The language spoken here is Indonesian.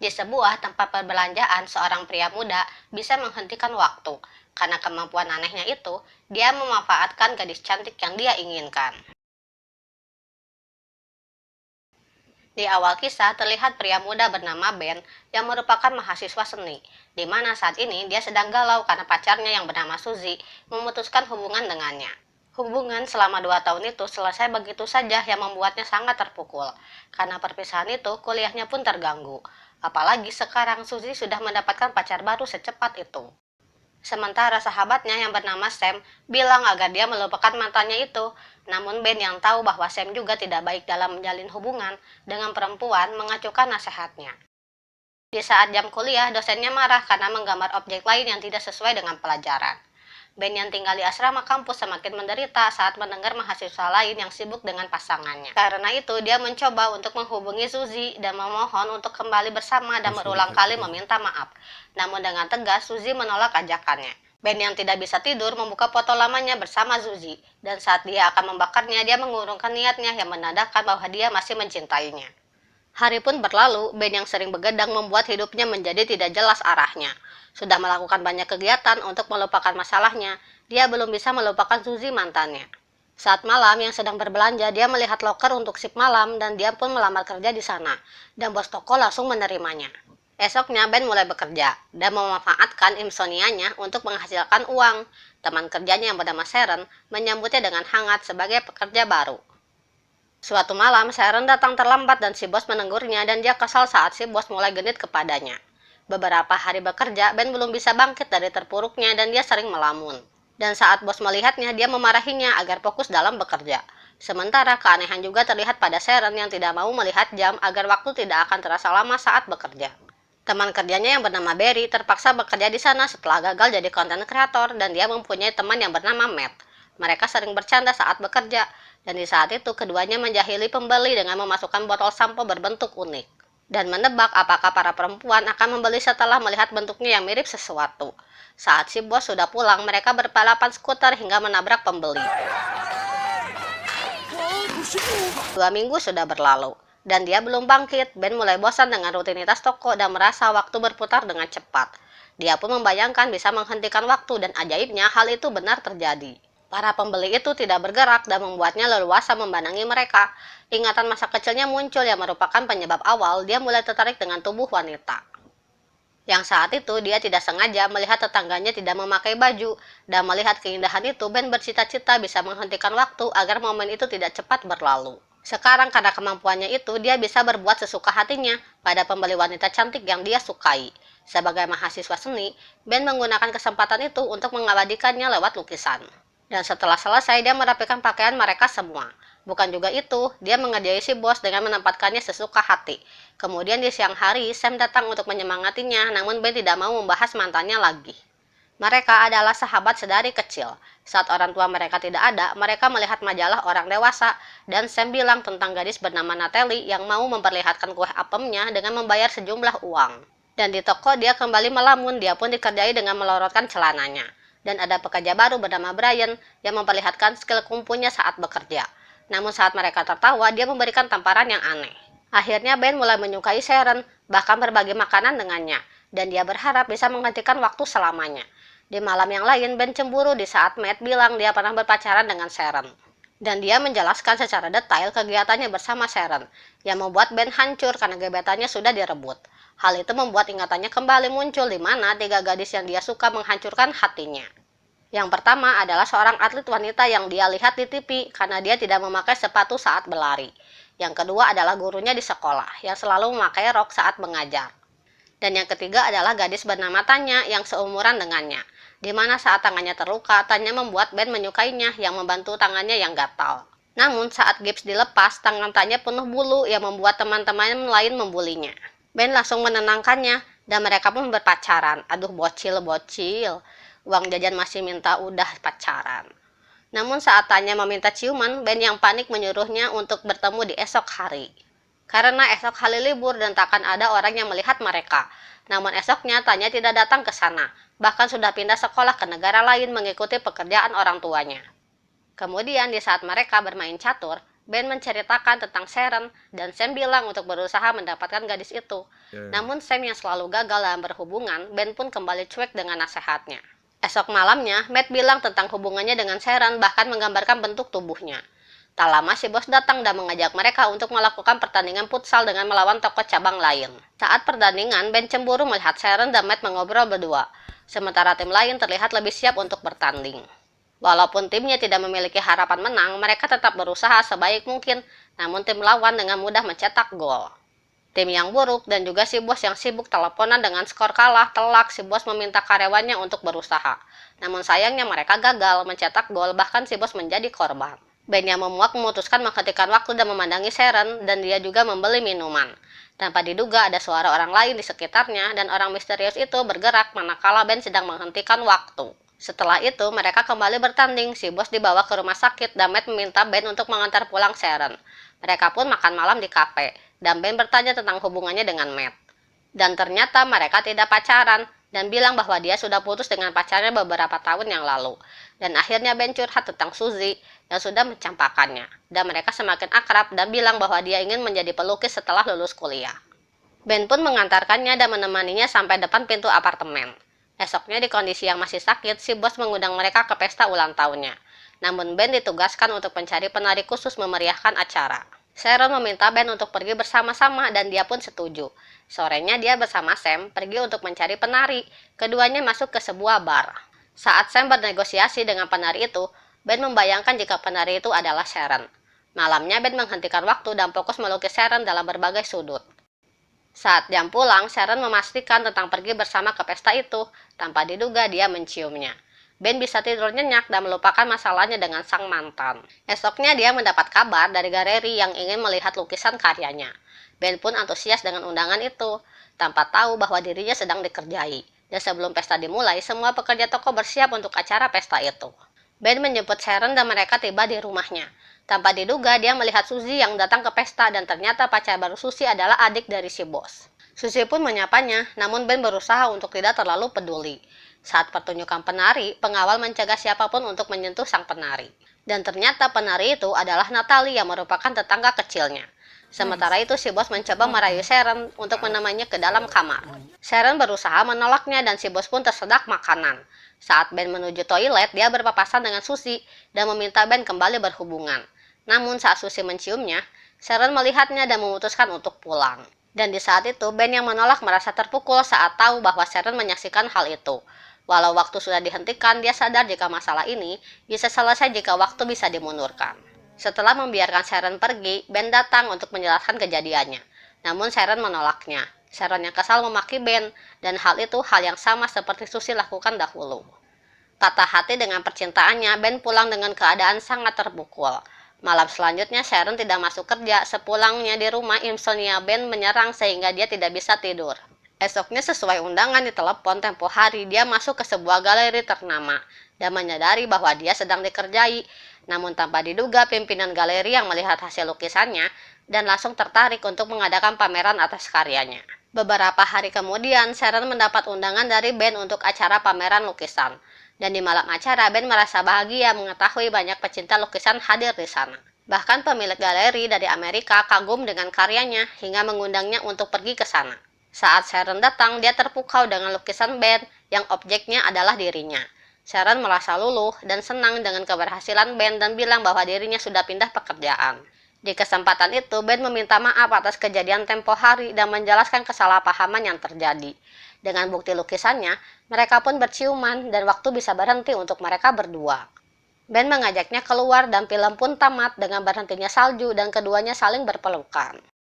Di sebuah tempat perbelanjaan, seorang pria muda bisa menghentikan waktu. Karena kemampuan anehnya itu, dia memanfaatkan gadis cantik yang dia inginkan. Di awal kisah terlihat pria muda bernama Ben yang merupakan mahasiswa seni, di mana saat ini dia sedang galau karena pacarnya yang bernama Suzy memutuskan hubungan dengannya. Hubungan selama 2 tahun itu selesai begitu saja yang membuatnya sangat terpukul. Karena perpisahan itu, kuliahnya pun terganggu. Apalagi sekarang Suzy sudah mendapatkan pacar baru secepat itu. Sementara sahabatnya yang bernama Sam bilang agar dia melupakan mantannya itu. Namun Ben yang tahu bahwa Sam juga tidak baik dalam menjalin hubungan dengan perempuan mengacuhkan nasihatnya. Di saat jam kuliah, dosennya marah karena menggambar objek lain yang tidak sesuai dengan pelajaran. Ben yang tinggal di asrama kampus semakin menderita saat mendengar mahasiswa lain yang sibuk dengan pasangannya. Karena itu, dia mencoba untuk menghubungi Suzy dan memohon untuk kembali bersama dan berulang kali meminta maaf. Namun dengan tegas, Suzy menolak ajakannya. Ben yang tidak bisa tidur membuka foto lamanya bersama Suzy, dan saat dia akan membakarnya, dia mengurungkan niatnya yang menandakan bahwa dia masih mencintainya. Hari pun berlalu, Ben yang sering begadang membuat hidupnya menjadi tidak jelas arahnya. Sudah melakukan banyak kegiatan untuk melupakan masalahnya, dia belum bisa melupakan Suzy mantannya. Saat malam yang sedang berbelanja, dia melihat loker untuk shift malam dan dia pun melamar kerja di sana. Dan bos toko langsung menerimanya. Esoknya Ben mulai bekerja dan memanfaatkan insomnia-nya untuk menghasilkan uang. Teman kerjanya yang bernama Sharon menyambutnya dengan hangat sebagai pekerja baru. Suatu malam, Sharon datang terlambat dan si bos menegurnya dan dia kesal saat si bos mulai genit kepadanya. Beberapa hari bekerja, Ben belum bisa bangkit dari terpuruknya dan dia sering melamun. Dan saat bos melihatnya, dia memarahinya agar fokus dalam bekerja. Sementara keanehan juga terlihat pada Sharon yang tidak mau melihat jam agar waktu tidak akan terasa lama saat bekerja. Teman kerjanya yang bernama Barry terpaksa bekerja di sana setelah gagal jadi konten kreator dan dia mempunyai teman yang bernama Matt. Mereka sering bercanda saat bekerja dan di saat itu keduanya menjahili pembeli dengan memasukkan botol sampo berbentuk unik. Dan menebak apakah para perempuan akan membeli setelah melihat bentuknya yang mirip sesuatu. Saat si bos sudah pulang, mereka berbalapan skuter hingga menabrak pembeli. 2 minggu sudah berlalu, dan dia belum bangkit. Ben mulai bosan dengan rutinitas toko dan merasa waktu berputar dengan cepat. Dia pun membayangkan bisa menghentikan waktu dan ajaibnya hal itu benar terjadi. Para pembeli itu tidak bergerak dan membuatnya leluasa memandangi mereka. Ingatan masa kecilnya muncul yang merupakan penyebab awal dia mulai tertarik dengan tubuh wanita. Yang saat itu dia tidak sengaja melihat tetangganya tidak memakai baju, dan melihat keindahan itu Ben bercita-cita bisa menghentikan waktu agar momen itu tidak cepat berlalu. Sekarang karena kemampuannya itu dia bisa berbuat sesuka hatinya pada pembeli wanita cantik yang dia sukai. Sebagai mahasiswa seni, Ben menggunakan kesempatan itu untuk mengabadikannya lewat lukisan. Dan setelah selesai, dia merapikan pakaian mereka semua. Bukan juga itu, dia mengerjai si bos dengan menempatkannya sesuka hati. Kemudian di siang hari, Sam datang untuk menyemangatinya, namun Ben tidak mau membahas mantannya lagi. Mereka adalah sahabat sedari kecil. Saat orang tua mereka tidak ada, mereka melihat majalah orang dewasa, dan Sam bilang tentang gadis bernama Natalie yang mau memperlihatkan kue apemnya dengan membayar sejumlah uang. Dan di toko dia kembali melamun, dia pun dikerjai dengan melorotkan celananya. Dan ada pekerja baru bernama Brian yang memperlihatkan skill kungfunya saat bekerja. Namun saat mereka tertawa, dia memberikan tamparan yang aneh. Akhirnya Ben mulai menyukai Sharon, bahkan berbagi makanan dengannya, dan dia berharap bisa menghentikan waktu selamanya. Di malam yang lain, Ben cemburu di saat Matt bilang dia pernah berpacaran dengan Sharon. Dan dia menjelaskan secara detail kegiatannya bersama Sharon, yang membuat Ben hancur karena gebetannya sudah direbut. Hal itu membuat ingatannya kembali muncul di mana 3 gadis yang dia suka menghancurkan hatinya. Yang pertama adalah seorang atlet wanita yang dia lihat di TV karena dia tidak memakai sepatu saat berlari. Yang kedua adalah gurunya di sekolah yang selalu memakai rok saat mengajar. Dan yang ketiga adalah gadis bernama Tanya yang seumuran dengannya. Di mana saat tangannya terluka, Tanya membuat Ben menyukainya yang membantu tangannya yang gatal. Namun saat gips dilepas, tangan Tanya penuh bulu yang membuat teman-teman lain membulinya. Ben langsung menenangkannya dan mereka pun berpacaran. Aduh bocil-bocil, uang jajan masih minta udah pacaran. Namun saat Tanya meminta ciuman, Ben yang panik menyuruhnya untuk bertemu di esok hari. Karena esok hari libur dan takkan ada orang yang melihat mereka. Namun esoknya Tanya tidak datang ke sana, bahkan sudah pindah sekolah ke negara lain mengikuti pekerjaan orang tuanya. Kemudian di saat mereka bermain catur, Ben menceritakan tentang Sharon dan Sam bilang untuk berusaha mendapatkan gadis itu. Namun Sam yang selalu gagal dalam berhubungan, Ben pun kembali cuek dengan nasihatnya. Esok malamnya, Matt bilang tentang hubungannya dengan Sharon bahkan menggambarkan bentuk tubuhnya. Tak lama si bos datang dan mengajak mereka untuk melakukan pertandingan futsal dengan melawan tokoh cabang lain. Saat pertandingan, Ben cemburu melihat Sharon dan Matt mengobrol berdua, sementara tim lain terlihat lebih siap untuk bertanding. Walaupun timnya tidak memiliki harapan menang, mereka tetap berusaha sebaik mungkin, namun tim lawan dengan mudah mencetak gol. Tim yang buruk dan juga si bos yang sibuk teleponan dengan skor kalah telak, si bos meminta karyawannya untuk berusaha. Namun sayangnya mereka gagal mencetak gol, bahkan si bos menjadi korban. Ben yang memuak memutuskan menghentikan waktu dan memandangi Sharon, dan dia juga membeli minuman. Tanpa diduga ada suara orang lain di sekitarnya, dan orang misterius itu bergerak manakala Ben sedang menghentikan waktu. Setelah itu, mereka kembali bertanding. Si bos dibawa ke rumah sakit dan Matt meminta Ben untuk mengantar pulang Sharon. Mereka pun makan malam di kafe, dan Ben bertanya tentang hubungannya dengan Matt. Dan ternyata mereka tidak pacaran, dan bilang bahwa dia sudah putus dengan pacarnya beberapa tahun yang lalu. Dan akhirnya Ben curhat tentang Suzy yang sudah mencampakannya. Dan mereka semakin akrab dan bilang bahwa dia ingin menjadi pelukis setelah lulus kuliah. Ben pun mengantarkannya dan menemaninya sampai depan pintu apartemen. Esoknya di kondisi yang masih sakit, si bos mengundang mereka ke pesta ulang tahunnya. Namun Ben ditugaskan untuk mencari penari khusus memeriahkan acara. Sharon meminta Ben untuk pergi bersama-sama dan dia pun setuju. Sorenya dia bersama Sam pergi untuk mencari penari. Keduanya masuk ke sebuah bar. Saat Sam bernegosiasi dengan penari itu, Ben membayangkan jika penari itu adalah Sharon. Malamnya Ben menghentikan waktu dan fokus melukis Sharon dalam berbagai sudut. Saat jam pulang, Sharon memastikan tentang pergi bersama ke pesta itu. Tanpa diduga dia menciumnya. Ben bisa tidur nyenyak dan melupakan masalahnya dengan sang mantan. Esoknya dia mendapat kabar dari galeri yang ingin melihat lukisan karyanya. Ben pun antusias dengan undangan itu, tanpa tahu bahwa dirinya sedang dikerjai. Dan sebelum pesta dimulai, semua pekerja toko bersiap untuk acara pesta itu. Ben menjemput Sharon dan mereka tiba di rumahnya. Tanpa diduga, dia melihat Suzy yang datang ke pesta dan ternyata pacar baru Suzy adalah adik dari si bos. Suzy pun menyapanya, namun Ben berusaha untuk tidak terlalu peduli. Saat pertunjukan penari, pengawal mencegah siapapun untuk menyentuh sang penari. Dan ternyata penari itu adalah Natalie yang merupakan tetangga kecilnya. Sementara itu si bos mencoba merayu Sharon untuk menemaninya ke dalam kamar. Sharon berusaha menolaknya dan si bos pun tersedak makanan. Saat Ben menuju toilet, dia berpapasan dengan Suzy dan meminta Ben kembali berhubungan. Namun saat Suzy menciumnya, Sharon melihatnya dan memutuskan untuk pulang. Dan di saat itu, Ben yang menolak merasa terpukul saat tahu bahwa Sharon menyaksikan hal itu. Walau waktu sudah dihentikan, dia sadar jika masalah ini bisa selesai jika waktu bisa dimundurkan. Setelah membiarkan Sharon pergi, Ben datang untuk menjelaskan kejadiannya. Namun Sharon menolaknya. Sharon yang kesal memaki Ben, dan hal itu hal yang sama seperti Suzy lakukan dahulu. Patah hati dengan percintaannya, Ben pulang dengan keadaan sangat terpukul. Malam selanjutnya Sharon tidak masuk kerja. Sepulangnya di rumah, insomnia Ben menyerang sehingga dia tidak bisa tidur. Esoknya sesuai undangan di telepon tempo hari, dia masuk ke sebuah galeri ternama dan menyadari bahwa dia sedang dikerjai. Namun tanpa diduga, pimpinan galeri yang melihat hasil lukisannya dan langsung tertarik untuk mengadakan pameran atas karyanya. Beberapa hari kemudian, Sharon mendapat undangan dari Ben untuk acara pameran lukisan. Dan di malam acara, Ben merasa bahagia mengetahui banyak pecinta lukisan hadir di sana. Bahkan pemilik galeri dari Amerika kagum dengan karyanya hingga mengundangnya untuk pergi ke sana. Saat Sharon datang, dia terpukau dengan lukisan Ben yang objeknya adalah dirinya. Sharon merasa luluh dan senang dengan keberhasilan Ben dan bilang bahwa dirinya sudah pindah pekerjaan. Di kesempatan itu, Ben meminta maaf atas kejadian tempo hari dan menjelaskan kesalahpahaman yang terjadi. Dengan bukti lukisannya, mereka pun berciuman dan waktu bisa berhenti untuk mereka berdua. Ben mengajaknya keluar dan film pun tamat dengan berhentinya salju dan keduanya saling berpelukan.